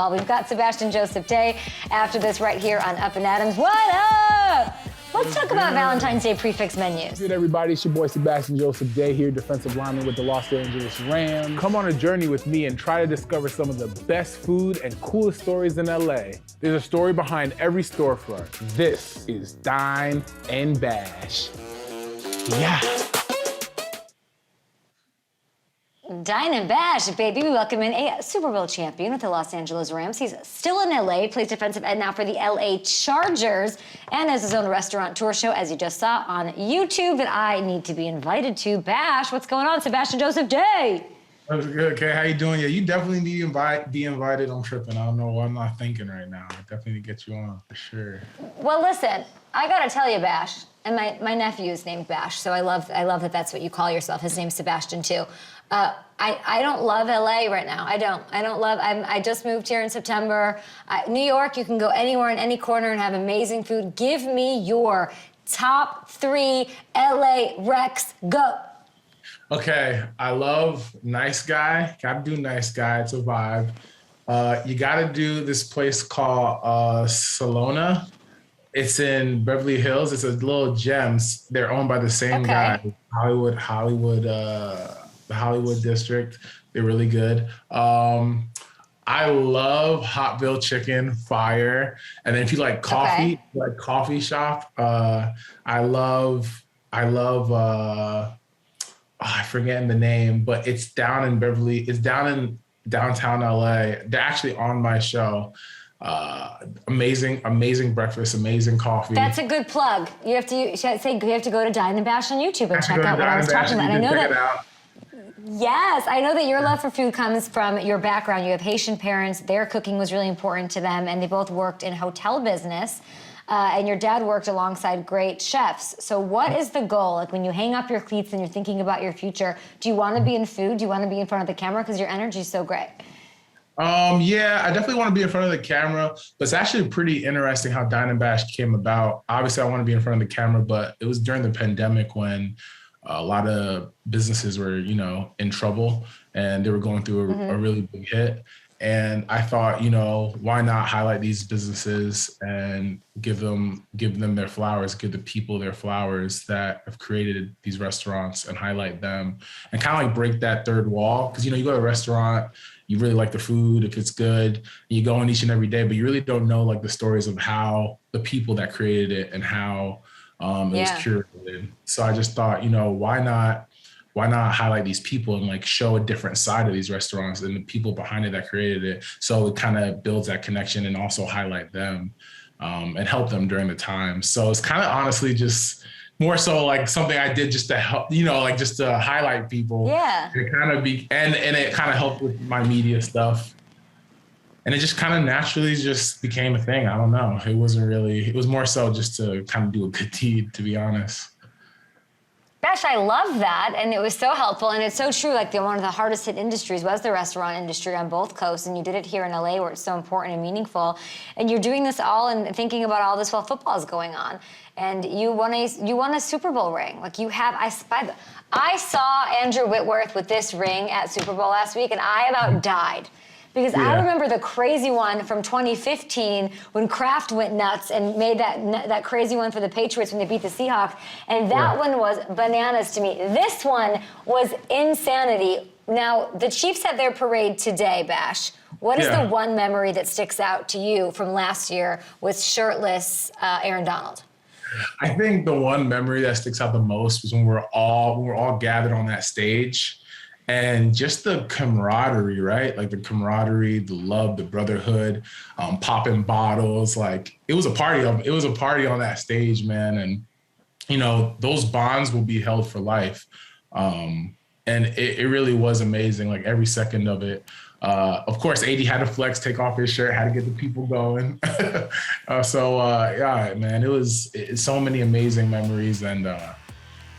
We've got Sebastian Joseph-Day after this right here on Up and Adams. What up? Let's talk about Valentine's Day prefix menus. Good, everybody. It's your boy Sebastian Joseph-Day here, defensive lineman with the Los Angeles Rams. Come on a journey with me and try to discover some of the best food and coolest stories in LA. There's a story behind every storefront. This is Dine N Bash. Yeah. Dine N Bash, baby. We welcome in a Super Bowl champion with the Los Angeles Rams. He's still in LA, plays defensive end now for the LA Chargers, and has his own restaurant tour show, as you just saw on YouTube, that I need to be invited to. Bash, what's going on? Sebastian Joseph-Day. That's good. Okay, how you doing? Yeah, you definitely need to be invited. I'm tripping. I don't know what I'm not thinking right now. I definitely need to get you on for sure. Well, listen, I gotta tell you, Bash, and my nephew is named Bash, so I love that that's what you call yourself. His name's Sebastian too. I don't love LA right now. I don't love. I just moved here in September. New York, you can go anywhere in any corner and have amazing food. Give me your top 3 LA Rex. Go. Okay, I love Nice Guy. Gotta do Nice Guy. It's a vibe. You gotta do this place called Salona. It's in Beverly Hills. It's a little gems. They're owned by the same guy. The Hollywood district. They're really good. I love Hotville Chicken, fire. And then if you like coffee, like coffee shop, I love. I'm forgetting the name, but it's down in downtown LA. They're actually on my show. Amazing breakfast, amazing coffee. That's a good plug. You have to go to Dine N Bash on YouTube and check out what I was talking about. I know that. Yes, I know that your love for food comes from your background. You have Haitian parents. Their cooking was really important to them, and they both worked in hotel business. And your dad worked alongside great chefs. So what is the goal? Like when you hang up your cleats and you're thinking about your future, do you want to be in food? Do you want to be in front of the camera? Because your energy is so great. Yeah, I definitely want to be in front of the camera, but it's actually pretty interesting how Dine N Bash came about. Obviously, I want to be in front of the camera, but it was during the pandemic when a lot of businesses were, in trouble and they were going through a really big hit. And I thought, why not highlight these businesses and give them their flowers, give the people their flowers that have created these restaurants and highlight them and kind of like break that third wall. Because, you go to a restaurant, you really like the food, if it's good, you go in each and every day, but you really don't know like the stories of how the people that created it and how it was curated. So I just thought, why not highlight these people and like show a different side of these restaurants and the people behind it that created it. So it kind of builds that connection and also highlight them and help them during the time. So it's kind of honestly just more so like something I did just to help, just to highlight people. Yeah. And it kind of helped with my media stuff. And it just kind of naturally just became a thing. I don't know. It was more so just to kind of do a good deed, to be honest. Gosh, I love that, and it was so helpful, and it's so true. Like one of the hardest hit industries was the restaurant industry on both coasts, and you did it here in LA, where it's so important and meaningful. And you're doing this all and thinking about all this while football is going on. And you won a Super Bowl ring. Like you have. I saw Andrew Whitworth with this ring at Super Bowl last week, and I about died. Because I remember the crazy one from 2015 when Kraft went nuts and made that crazy one for the Patriots when they beat the Seahawks. And that one was bananas to me. This one was insanity. Now, the Chiefs had their parade today, Bash. What is the one memory that sticks out to you from last year with shirtless Aaron Donald? I think the one memory that sticks out the most was when we're all gathered on that stage. And just the camaraderie, right? Like the camaraderie, the love, the brotherhood, popping bottles. Like it was a party on that stage, man. And, those bonds will be held for life. And it really was amazing, like every second of it. Of course, AD had to flex, take off his shirt, had to get the people going. Man, it's so many amazing memories. And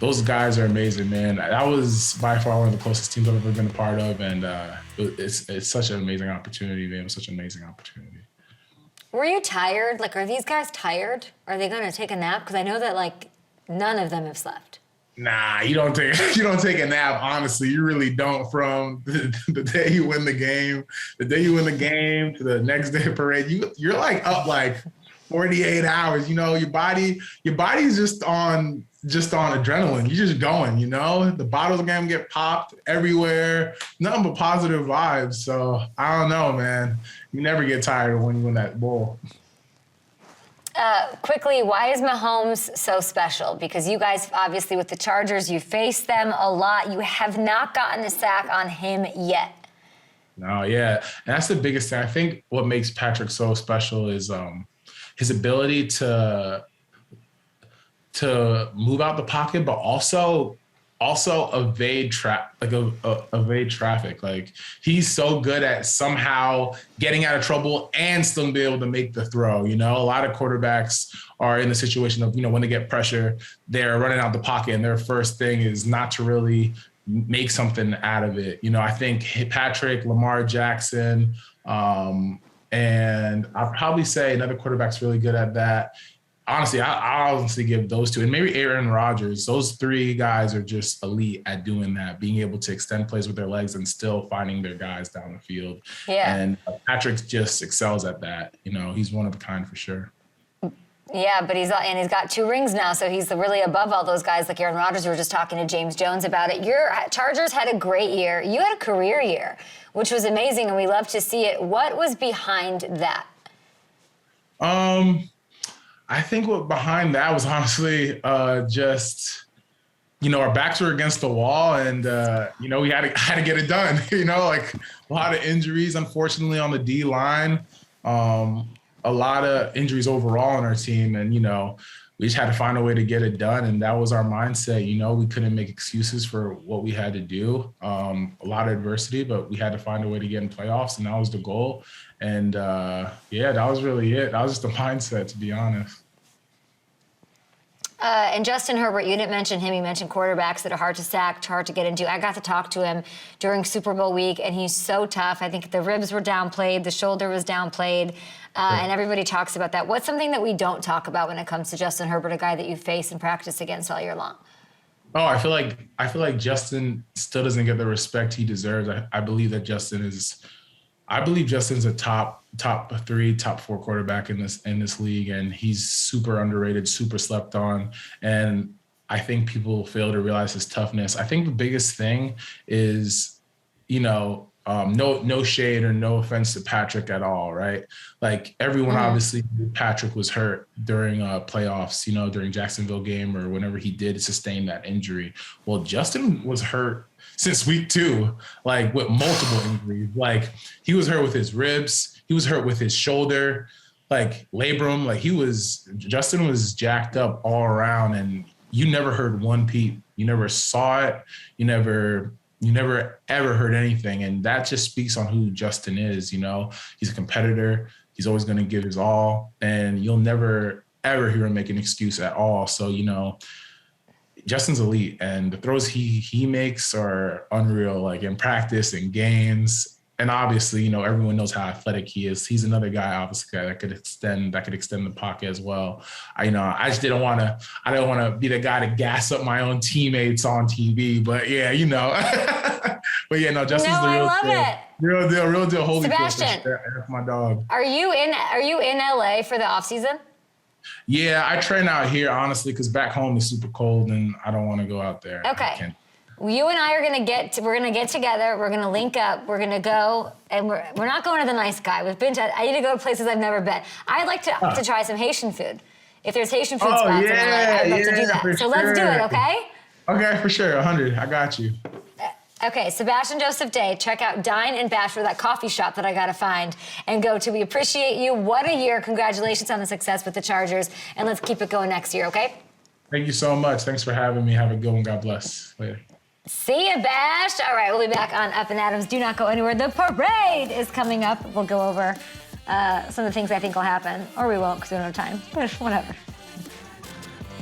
those guys are amazing, man. That was by far one of the closest teams I've ever been a part of, and it's such an amazing opportunity, man. It was such an amazing opportunity. Were you tired? Like, are these guys tired? Are they going to take a nap? Because I know that, like, none of them have slept. Nah, you don't take a nap. Honestly, you really don't. From the day you win the game, to the next day of parade, you're like up like 48 hours. You know, your body's just on adrenaline. You're just going. You know, the bottles are gonna get popped everywhere. Nothing but positive vibes. So I don't know, man. You never get tired when you win that bowl. Quickly, why is Mahomes so special? Because you guys, obviously, with the Chargers, you face them a lot. You have not gotten a sack on him yet. No, yeah. And that's the biggest thing. I think what makes Patrick so special is his ability to move out the pocket, but also evade traffic. Like, he's so good at somehow getting out of trouble and still be able to make the throw. You know, a lot of quarterbacks are in the situation of, you know, when they get pressure, they're running out the pocket and their first thing is not to really make something out of it. You know, I think Patrick, Lamar Jackson, and I'll probably say another quarterback's really good at that. Honestly, I honestly give those two, and maybe Aaron Rodgers. Those three guys are just elite at doing that, being able to extend plays with their legs and still finding their guys down the field. Yeah. And Patrick just excels at that. You know, he's one of a kind for sure. Yeah, but he's got 2 rings now, so he's really above all those guys like Aaron Rodgers. We were just talking to James Jones about it. Your Chargers had a great year. You had a career year, which was amazing, and we love to see it. What was behind that? I think what behind that was honestly just, you know, our backs were against the wall, and you know, we had to get it done. You know, like a lot of injuries, unfortunately, on the D line, a lot of injuries overall on our team, and you know, we just had to find a way to get it done, and that was our mindset. You know, we couldn't make excuses for what we had to do. A lot of adversity, but we had to find a way to get in playoffs, and that was the goal. And yeah, that was really it. That was just the mindset, to be honest. And Justin Herbert, you didn't mention him. You mentioned quarterbacks that are hard to sack, hard to get into. I got to talk to him during Super Bowl week, and he's so tough. I think the ribs were downplayed, the shoulder was downplayed, and everybody talks about that. What's something that we don't talk about when it comes to Justin Herbert, a guy that you face and practice against all year long? Oh, I feel like Justin still doesn't get the respect he deserves. I believe Justin's a top 3, top 4 quarterback in this league, and he's super underrated, super slept on. And I think people fail to realize his toughness. I think the biggest thing is, you know, no shade or no offense to Patrick at all, right? Like, everyone obviously knew Patrick was hurt during playoffs, you know, during Jacksonville game or whenever he did sustain that injury. Well, Justin was hurt since week 2, like with multiple injuries. Like, he was hurt with his ribs, he was hurt with his shoulder, like labrum. Like, Justin was jacked up all around, and you never heard one peep. You never saw it. You never ever heard anything. And that just speaks on who Justin is. You know, he's a competitor. He's always going to give his all, and you'll never ever hear him make an excuse at all. So, you know, Justin's elite, and the throws he makes are unreal, like in practice and games. And obviously, you know, everyone knows how athletic he is. He's another guy, obviously, that could extend the pocket as well. I didn't want to be the guy to gas up my own teammates on TV, but yeah, you know. But yeah, no, Justin's the real deal. Real deal. Holy Sebastian, that's my dog. Are you in LA for the offseason? Yeah, I train out here, honestly, because back home is super cold and I don't want to go out there. Okay. You and I are gonna get together. We're gonna link up. We're gonna go, and we're not going to the Nice Guy. I need to go to places I've never been. I'd like to try some Haitian food. If there's Haitian food spots, I'd love to do that. So let's do it, okay? Okay, for sure. 100. I got you. Okay, Sebastian Joseph-Day. Check out Dine N Bash for that coffee shop that I gotta find and go to. We appreciate you. What a year! Congratulations on the success with the Chargers, and let's keep it going next year. Okay? Thank you so much. Thanks for having me. Have a good one. God bless. Later. See ya, Bash. All right, we'll be back on Up and Adams. Do not go anywhere. The parade is coming up. We'll go over some of the things I think will happen, or we won't because we don't have time. But whatever.